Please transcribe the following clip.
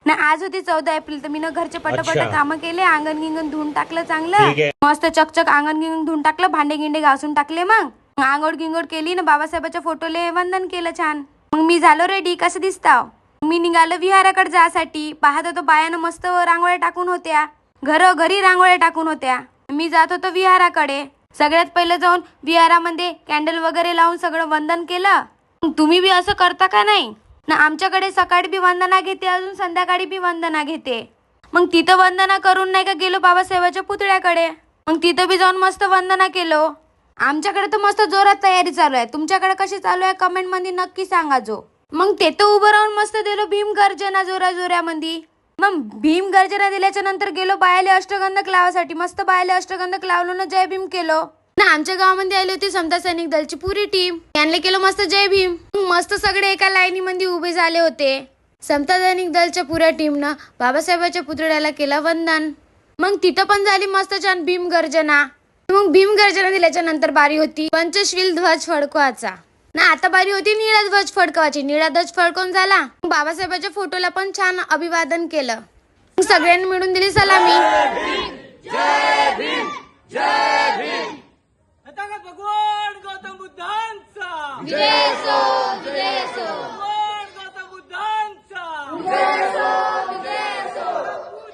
ना आज होती 14 एप्रिल तर मी ना घरचे पटापट कामं केले, अंगण गिंगण धुवून टाकलं चांगलं मस्त चकचक अंगण गिंगण धुवून टाकलं, भांडे गिंडे घासून टाकले, मग आंघोळ गिंगोळ केली ना, बाबासाहेबाच्या फोटोले वंदन केलं छान. मग मी झालो रेडी. कसं दिसताव? मी निघालो विहाराकडे जासाठी. पाहत होतो बायानं मस्त रांगोळ्या टाकून होत्या, घरी रांगोळ्या टाकून होत्या. मी जात होतो विहाराकडे. सगळ्यात पहिलं जाऊन विहारामध्ये कॅन्डल वगैरे लावून सगळं वंदन केलं. तुम्ही बी असं करता का नाही ना? आमच्याकडे सकाळी बी वंदना घेते, अजून संध्याकाळी बी वंदना घेते. मग तिथं वंदना करून नाही का गेलो बाबासाहेबाच्या पुतळ्याकडे. मग तिथं बी जाऊन मस्त वंदना केलो. आमच्याकडे तर मस्त जोरात तयारी चालू आहे. तुमच्याकडे कशी चालू आहे कमेंट मध्ये नक्की सांगा जो. मग ते तर उभं राहून मस्त दिलो भीम गर्जना जोरामध्ये. मग भीम गर्जना दिल्याच्या नंतर गेलो बायाले अष्टगंधक लावासाठी. मस्त बायाले अष्टगंधक लावलो ना, जय भीम केलो ना. आमच्या गावामध्ये आली होती समता सैनिक दलची पुरी टीम. त्यांनी केलं मस्त जय भीम. मस्त सगळे एका लाईनीमध्ये उभे झाले होते. समता सैनिक दलच्या पुऱ्या टीमनं बाबासाहेबाच्या पुतळ्याला केलं वंदन. मग तिथं पण झाली मस्त छान भीम गर्जना. मग भीम गर्जना दिल्याच्या नंतर बारी होती पंचशील ध्वज फडकवायचा ना. आता बारी होती निळा ध्वज फडकवायची. निळा ध्वज फडकवून झाला. बाबासाहेबाच्या फोटोला पण छान अभिवादन केलं. सगळ्यांनी मिळून दिली सलामी. जय भीम जय भीम. भगवान गौतम बुद्धांचा जय.